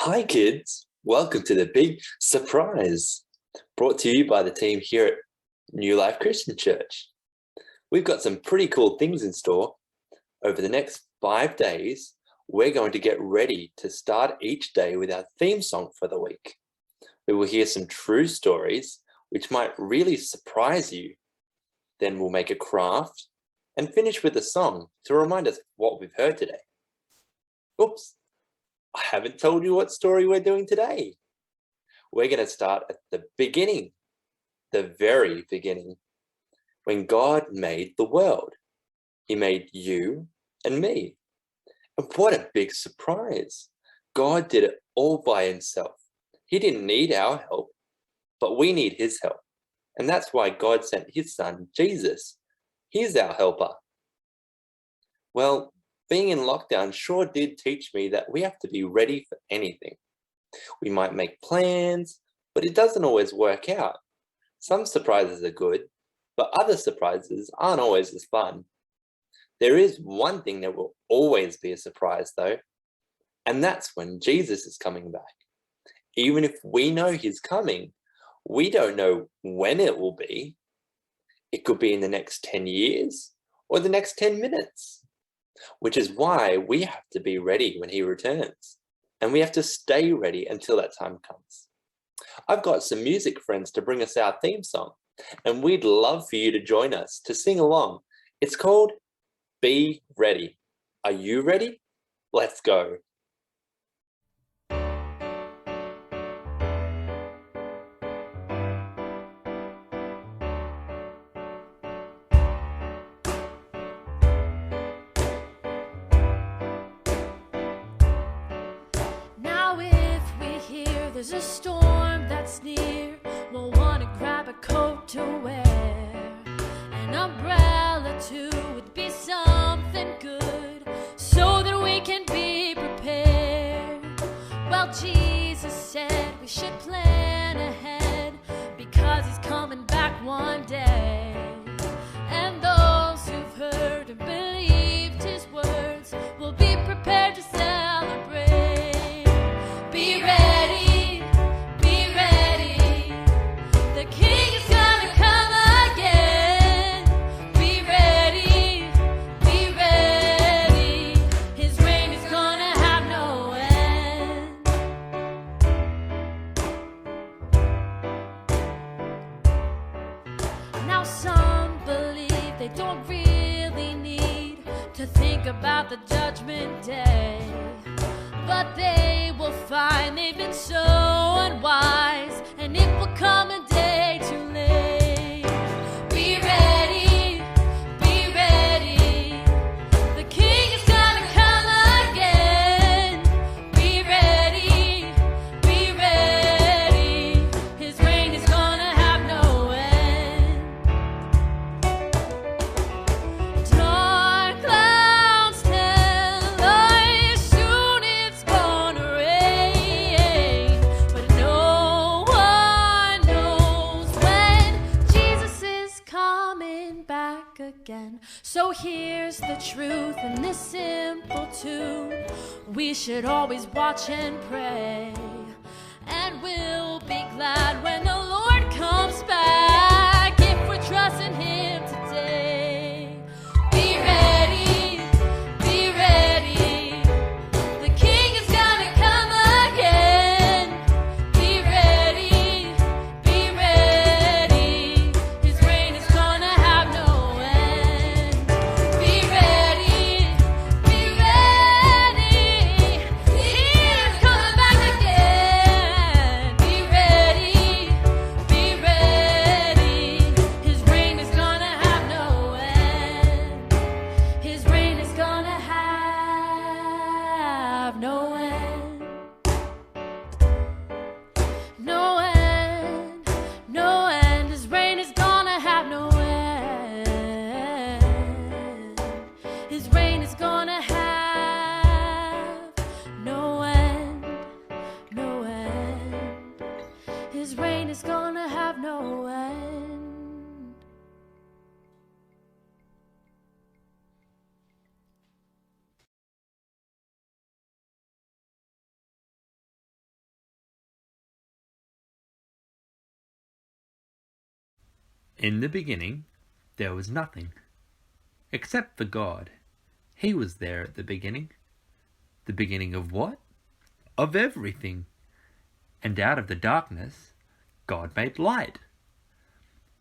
Hi kids, welcome to the big surprise brought to you by the team here at New Life Christian Church. We've got some pretty cool things in store. Over the next 5 days, we're going to get ready to start each day with our theme song for the week. We will hear some true stories which might really surprise you. Then we'll make a craft and finish with a song to remind us what we've heard today. Oops. I haven't told you what story we're doing today. We're going to start at the beginning, the very beginning, when God made the world. He made you and me. And what a big surprise. God did it all by himself. He didn't need our help, but we need his help. And that's why God sent his son, Jesus. He's our helper. Well, being in lockdown sure did teach me that we have to be ready for anything. We might make plans, but it doesn't always work out. Some surprises are good, but other surprises aren't always as fun. There is one thing that will always be a surprise though, and that's when Jesus is coming back. Even if we know he's coming, we don't know when it will be. It could be in the next 10 years or the next 10 minutes. Which is why we have to be ready when he returns. And we have to stay ready until that time comes. I've got some music friends to bring us our theme song, and we'd love for you to join us to sing along. It's called Be Ready. Are you ready? Let's go. There's a storm that's near, we'll want to grab a coat to wear. An umbrella too would be something good, so that we can be prepared. Well, Jesus said we should plan ahead, because he's coming back one day. And those who've heard and believed his words will be prepared to celebrate. Be ready. They don't really need to think about the judgment day, but they will find they've been so unwise, and it will come a day too late. Be ready, be ready. The King is gonna come again. Be ready, be ready. His reign is gonna have no end. Again. So here's the truth in this simple tune: we should always watch and pray, and we'll be glad when the Lord comes back, if we're trusting him today. Be ready, be ready. The King is gonna come again. Be ready, be ready. His reign is gonna have no In the beginning, there was nothing, except for God. He was there at the beginning. The beginning of what? Of everything. And out of the darkness, God made light.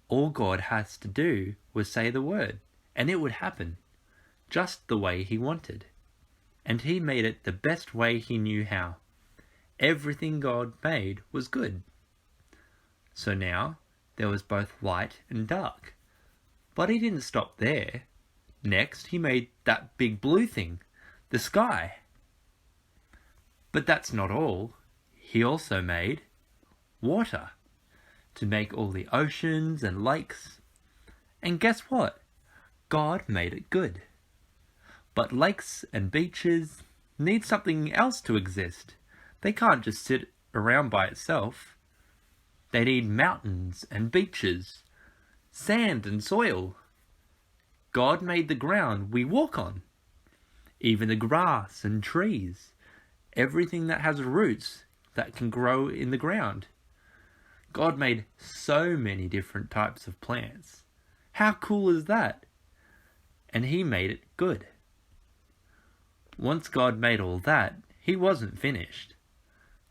All God has to do was say the word, and it would happen, just the way he wanted. And he made it the best way he knew how. Everything God made was good. So now, there was both light and dark. But he didn't stop there. Next, he made that big blue thing, the sky. But that's not all. He also made water to make all the oceans and lakes. And guess what? God made it good. But lakes and beaches need something else to exist. They can't just sit around by itself. They need mountains and beaches, sand and soil. God made the ground we walk on, even the grass and trees, everything that has roots that can grow in the ground. God made so many different types of plants. How cool is that? And he made it good. Once God made all that, he wasn't finished.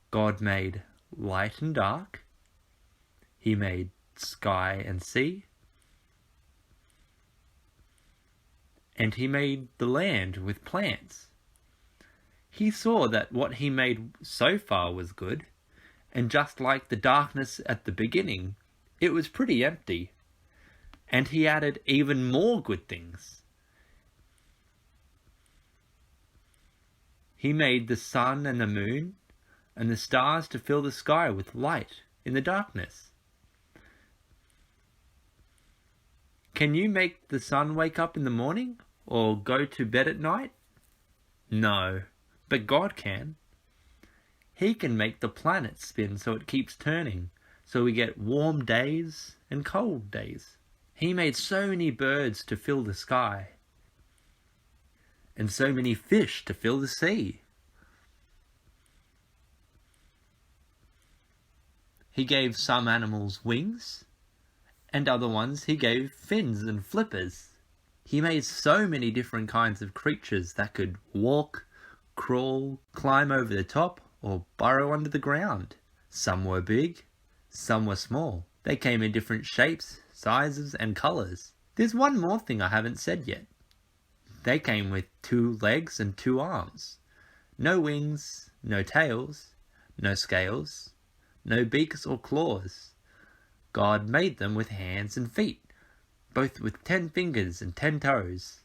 God made light and dark. He made sky and sea. And he made the land with plants. He saw that what he made so far was good, and just like the darkness at the beginning, it was pretty empty. And he added even more good things. He made the sun and the moon and the stars to fill the sky with light in the darkness. Can you make the sun wake up in the morning or go to bed at night? No, but God can. He can make the planet spin so it keeps turning, so we get warm days and cold days. He made so many birds to fill the sky, and so many fish to fill the sea. He gave some animals wings, and other ones he gave fins and flippers. He made so many different kinds of creatures that could walk, crawl, climb over the top, or burrow under the ground. Some were big, some were small. They came in different shapes, sizes, and colours. There's one more thing I haven't said yet. They came with 2 legs and 2 arms. No wings, no tails, no scales, no beaks or claws. God made them with hands and feet, both with 10 fingers and 10 toes.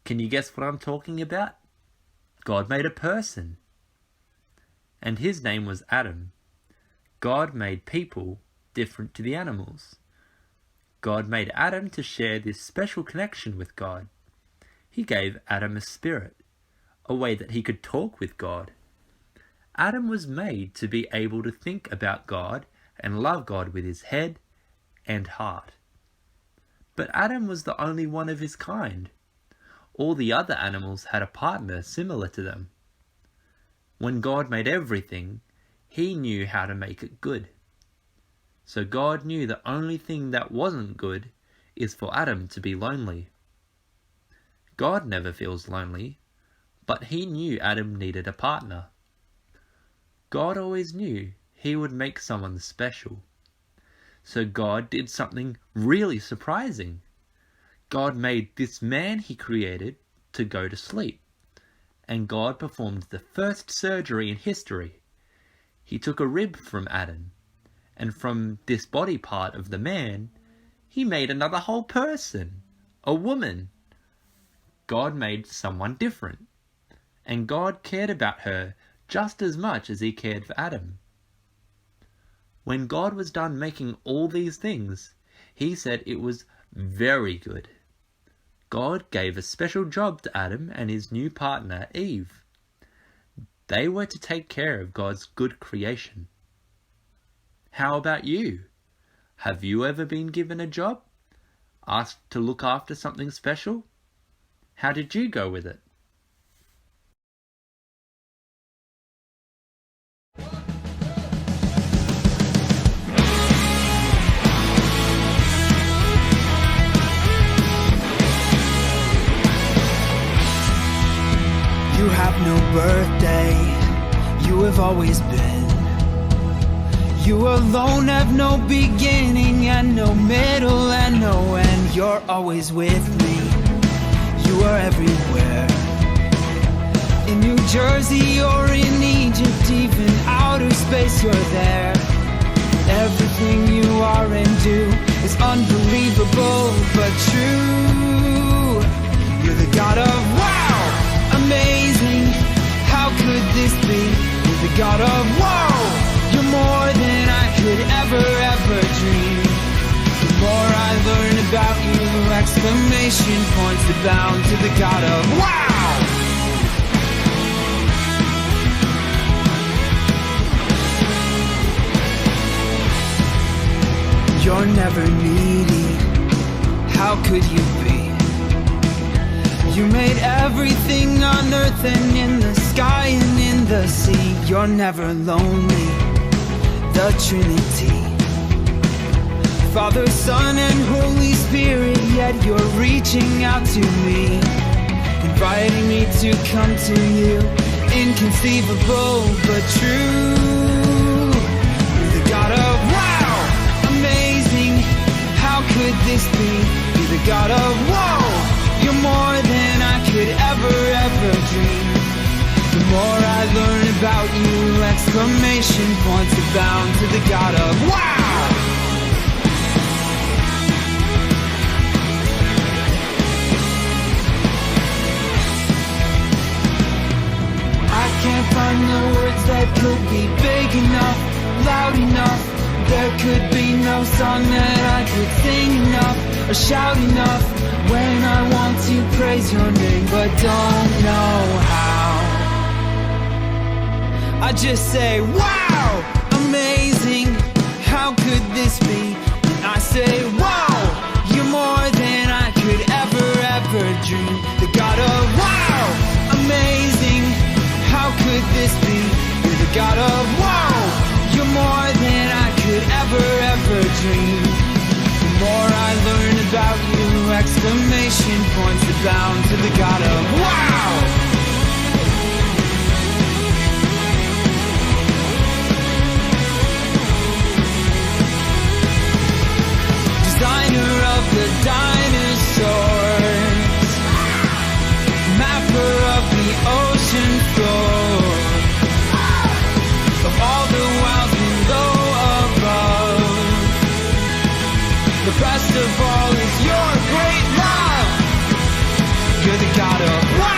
Can you guess what I'm talking about? God made a person. And his name was Adam. God made people different to the animals. God made Adam to share this special connection with God. He gave Adam a spirit, a way that he could talk with God. Adam was made to be able to think about God and love God with his head and heart. But Adam was the only one of his kind. All the other animals had a partner similar to them. When God made everything, he knew how to make it good. So God knew the only thing that wasn't good is for Adam to be lonely. God never feels lonely, but he knew Adam needed a partner. God always knew he would make someone special. So God did something really surprising. God made this man he created to go to sleep. And God performed the first surgery in history. He took a rib from Adam, and from this body part of the man, he made another whole person, a woman. God made someone different, and God cared about her just as much as he cared for Adam. When God was done making all these things, he said it was very good. God gave a special job to Adam and his new partner, Eve. They were to take care of God's good creation. How about you? Have you ever been given a job? Asked to look after something special? How did you go with it? birthday, you have always been. You alone have no beginning and no middle and no end. You're always with me, you are everywhere. In New Jersey or in Egypt, even outer space, you're there. Everything you are and do is unbelievable but true. You're the God of wow, amazing, how could this be? You're the God of whoa, you're more than I could ever dream. The more I learn about you, exclamation points abound to the God of wow. You're never needy, how could you be? You made everything on earth and in the sky and in the sea. You're never lonely, the Trinity, Father, Son, and Holy Spirit. Yet you're reaching out to me, inviting me to come to you. Inconceivable but true. You're the God of wow, amazing, how could this be? You're the God of whoa, you're more than I could ever dream. The more I learn about you, exclamation points abound to the God of wow. I can't find the words that could be big enough, loud enough. There could be no song that I could sing enough or shout enough when I want to praise your name but don't know how. I just say wow, amazing, how could this be? And I say wow, you're more than I could ever dream. The God of wow, amazing, how could this be? You're the God of wow, you're more than I could ever dream. The more I learn about you, exclamation points abound to the God of wow. Designer of the dinosaurs, mapper of the ocean floor, of all the wilds below above. The best of all is your great love. You're the God of wow.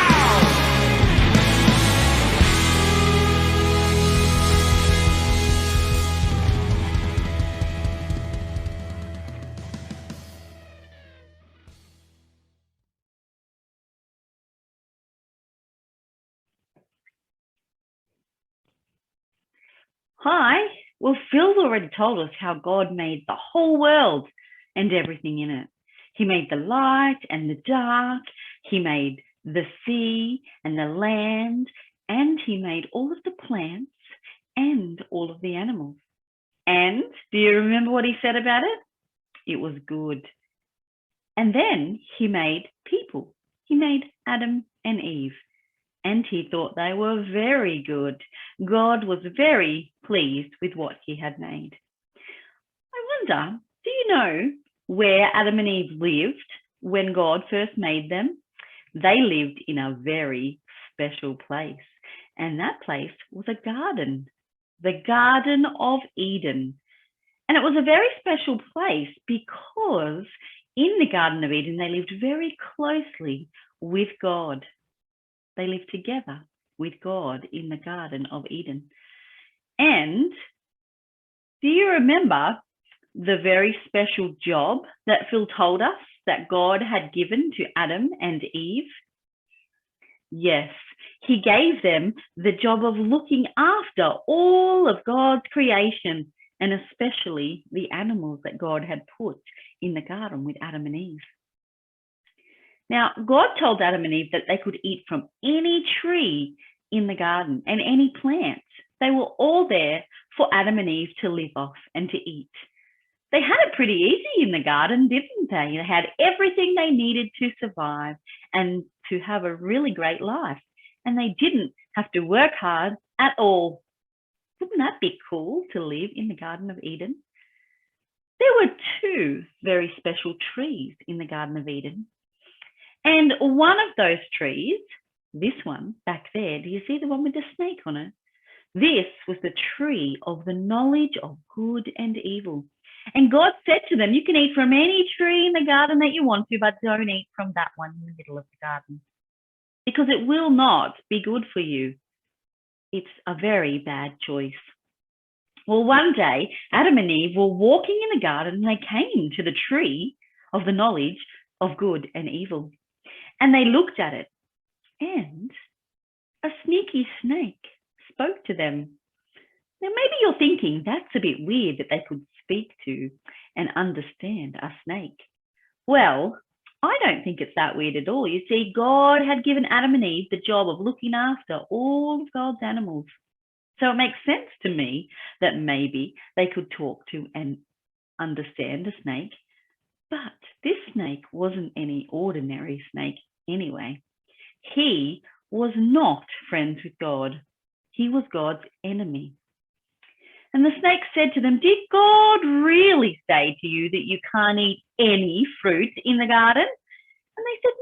Hi. Well, Phil's already told us how God made the whole world and everything in it. He made the light and the dark. He made the sea and the land, and he made all of the plants and all of the animals. And do you remember what he said about it? It was good. And then he made people. He made Adam and Eve. And he thought they were very good. God was very pleased with what he had made. I wonder, do you know where Adam and Eve lived when God first made them? They lived in a very special place. And that place was a garden, the Garden of Eden. And it was a very special place because in the Garden of Eden, they lived very closely with God. They lived together with God in the Garden of Eden. And do you remember the very special job that Phil told us that God had given to Adam and Eve? Yes, he gave them the job of looking after all of God's creation, and especially the animals that God had put in the garden with Adam and Eve. Now, God told Adam and Eve that they could eat from any tree in the garden and any plant. They were all there for Adam and Eve to live off and to eat. They had it pretty easy in the garden, didn't they? They had everything they needed to survive and to have a really great life. and they didn't have to work hard at all. Wouldn't that be cool to live in the Garden of Eden? There were two very special trees in the Garden of Eden. And one of those trees, this one back there, do you see the one with the snake on it? This was the tree of the knowledge of good and evil. And God said to them, you can eat from any tree in the garden that you want to, but don't eat from that one in the middle of the garden, because it will not be good for you. It's a very bad choice. Well, one day, Adam and Eve were walking in the garden and they came to the tree of the knowledge of good and evil. And they looked at it, and a sneaky snake spoke to them. Now, maybe you're thinking that's a bit weird that they could speak to and understand a snake. Well, I don't think it's that weird at all. You see, God had given Adam and Eve the job of looking after all of God's animals. So it makes sense to me that maybe they could talk to and understand a snake. But this snake wasn't any ordinary snake anyway. He was not friends with God. He was God's enemy. And the snake said to them, did God really say to you that you can't eat any fruit in the garden? And they said,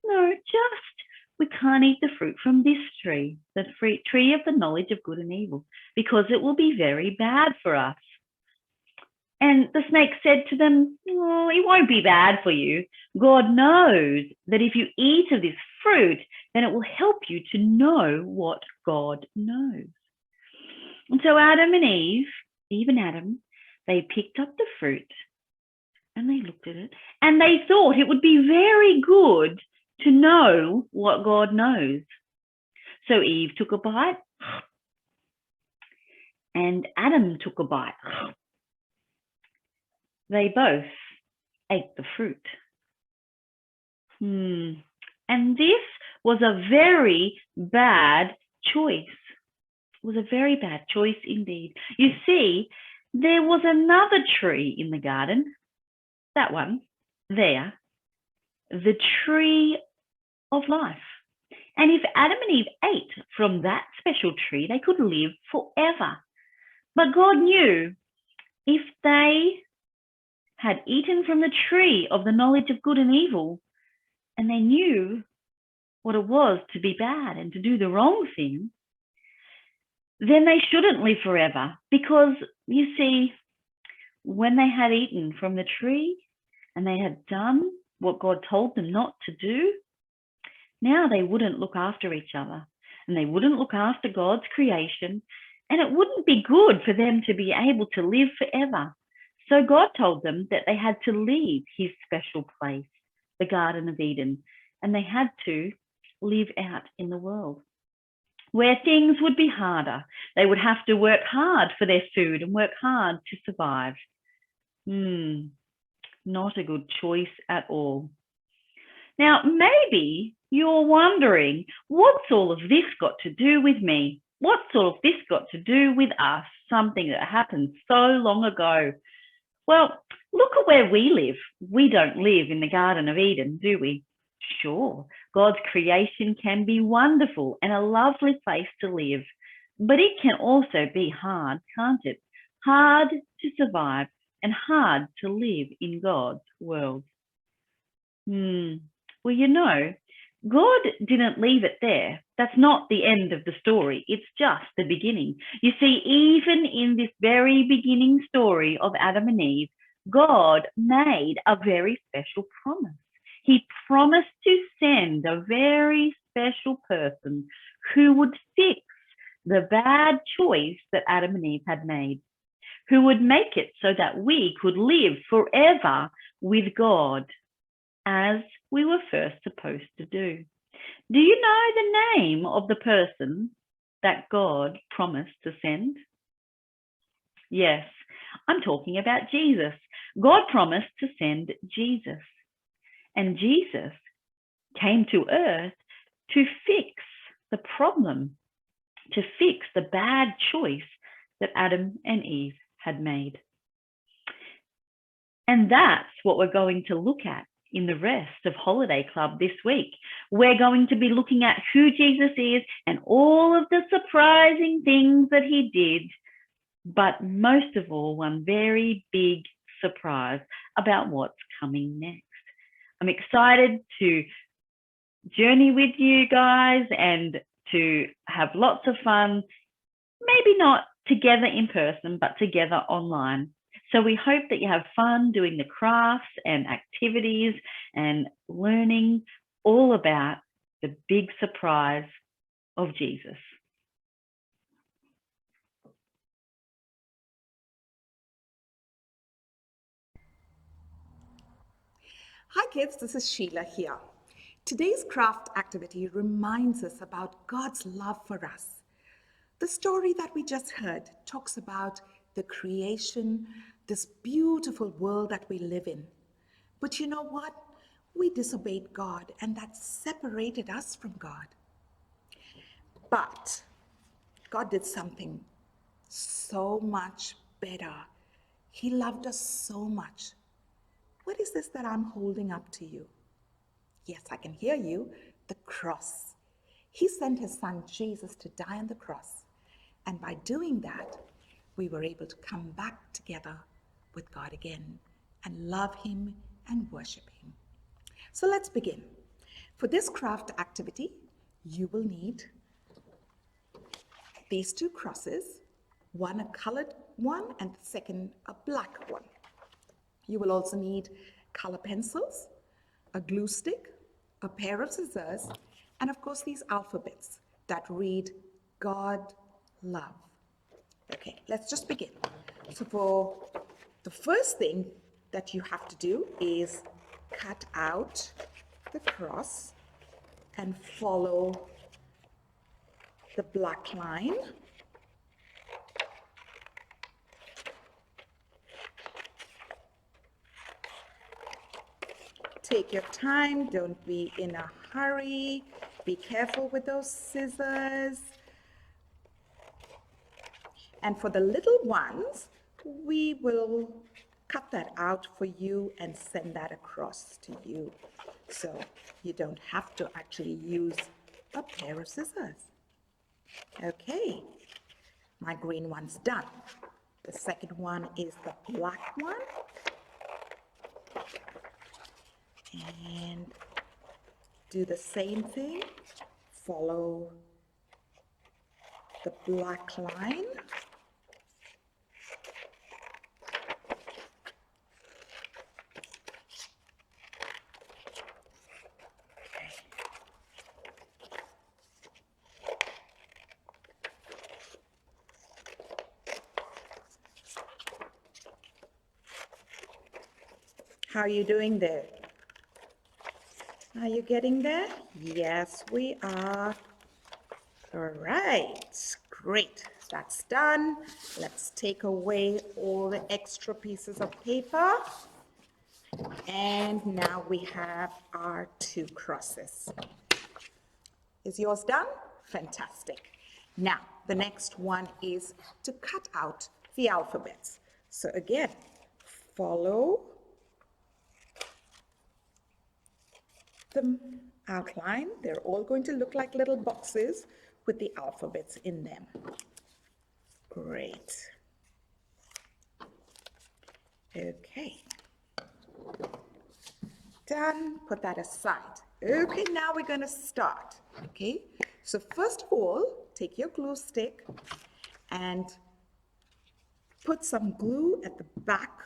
no, just we can't eat the fruit from this tree, the tree of the knowledge of good and evil, because it will be very bad for us. And the snake said to them, oh, it won't be bad for you. God knows that if you eat of this fruit, then it will help you to know what God knows. And so Adam and Eve, even Adam, they picked up the fruit and they looked at it and they thought it would be very good to know what God knows. So Eve took a bite and Adam took a bite. They both ate the fruit. And this was a very bad choice. It was a very bad choice indeed. You see, there was another tree in the garden, that one there, the tree of life. And if Adam and Eve ate from that special tree, they could live forever. But God knew if they had eaten from the tree of the knowledge of good and evil, and they knew what it was to be bad and to do the wrong thing, then they shouldn't live forever. Because, you see, when they had eaten from the tree and they had done what God told them not to do, now they wouldn't look after each other and they wouldn't look after God's creation, and it wouldn't be good for them to be able to live forever. So God told them that they had to leave his special place, the Garden of Eden, and they had to live out in the world where things would be harder. They would have to work hard for their food and work hard to survive. Not a good choice at all. Now, maybe you're wondering, what's all of this got to do with me? What's all of this got to do with us? Something that happened so long ago. Well, look at where we live. We don't live in the Garden of Eden, do we? Sure, God's creation can be wonderful and a lovely place to live, but it can also be hard, can't it? Hard to survive and hard to live in God's world. Well, you know, God didn't leave it there. That's not the end of the story. It's just the beginning. You see, even in this very beginning story of Adam and Eve, God made a very special promise. He promised to send a very special person who would fix the bad choice that Adam and Eve had made, who would make it so that we could live forever with God as we were first supposed to do. Do you know the name of the person that God promised to send? Yes, I'm talking about Jesus. God promised to send Jesus. And Jesus came to earth to fix the problem, to fix the bad choice that Adam and Eve had made. And that's what we're going to look at in the rest of Holiday Club this week. We're going to be looking at who Jesus is and all of the surprising things that he did, but most of all, one very big surprise about what's coming next. I'm excited to journey with you guys and to have lots of fun, maybe not together in person, but together online. So we hope that you have fun doing the crafts and activities and learning all about the big surprise of Jesus. Hi kids, this is Sheila here. Today's craft activity reminds us about God's love for us. The story that we just heard talks about the creation, this beautiful world that we live in. But you know what? We disobeyed God, and that separated us from God. But God did something so much better. He loved us so much. What is this that I'm holding up to you? Yes, I can hear you. The cross. He sent his son Jesus to die on the cross. And by doing that, we were able to come back together with God again and love him and worship him. So let's begin. For this craft activity, you will need these two crosses, one a colored one and the second a black one. You will also need color pencils, a glue stick, a pair of scissors, and of course these alphabets that read God, love. Okay, let's just begin. So for the first thing that you have to do is cut out the cross and follow the black line. Take your time, don't be in a hurry. Be careful with those scissors. And for the little ones, we will cut that out for you and send that across to you. So you don't have to actually use a pair of scissors. Okay, my green one's done. The second one is the black one. And do the same thing. Follow the black line. How are you doing there? Are you getting there? Yes, we are. All right, great. That's done. Let's take away all the extra pieces of paper. And now we have our two crosses. Is yours done? Fantastic. Now, the next one is to cut out the alphabets. So again, follow the outline. They're all going to look like little boxes with the alphabets in them. Great. Okay. Done. Put that aside. Okay, now we're going to start. Okay, so first of all, take your glue stick and put some glue at the back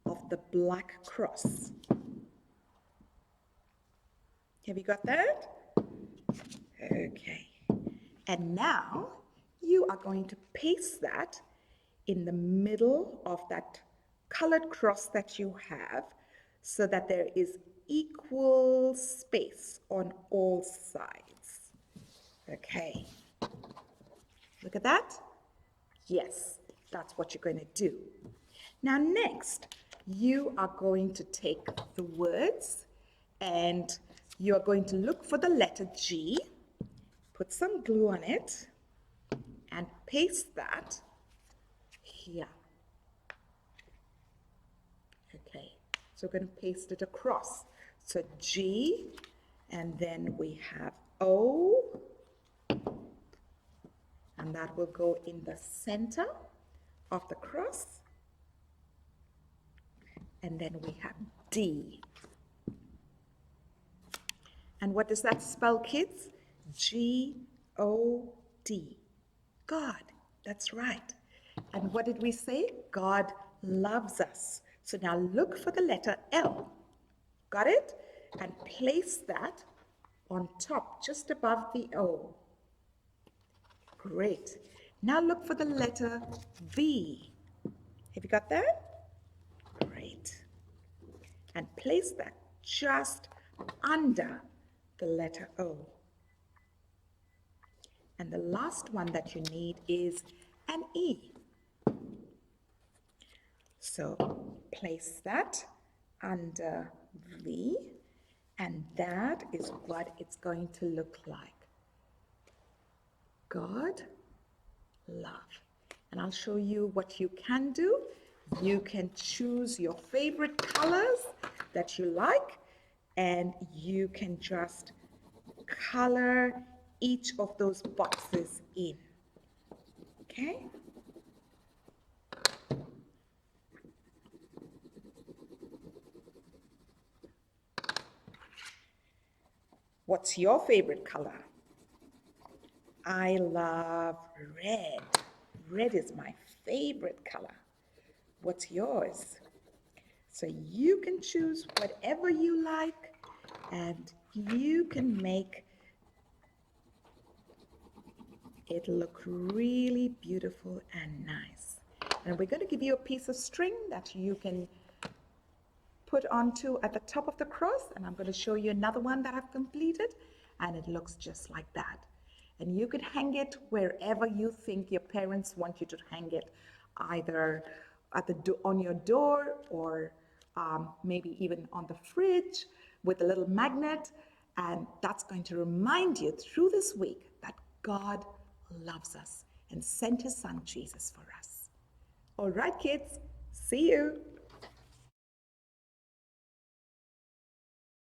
of the black cross. Have you got that? Okay. And now you are going to paste that in the middle of that colored cross that you have so that there is equal space on all sides. Okay. Look at that. Yes, that's what you're going to do. Now next, you are going to take the words and you are going to look for the letter G, put some glue on it, and paste that here. Okay, so we're going to paste it across. So G, and then we have O, and that will go in the center of the cross. And then we have D. And what does that spell, kids? G-O-D. God. That's right. And what did we say? God loves us. So now look for the letter L. Got it? And place that on top, just above the O. Great. Now look for the letter V. Have you got that? Great. And place that just under the letter O. And the last one that you need is an E. So place that under V, and that is what it's going to look like. God, love. And I'll show you what you can do. You can choose your favorite colors that you like, and you can just color each of those boxes in. Okay? What's your favorite color? I love red. Red is my favorite color. What's yours? So you can choose whatever you like, and you can make it look really beautiful and nice. And we're going to give you a piece of string that you can put onto at the top of the cross, and I'm going to show you another one that I've completed, and it looks just like that. And you could hang it wherever you think your parents want you to hang it, either at on your door, or maybe even on the fridge with a little magnet. And that's going to remind you through this week that God loves us and sent his son Jesus for us. All right, kids, see you.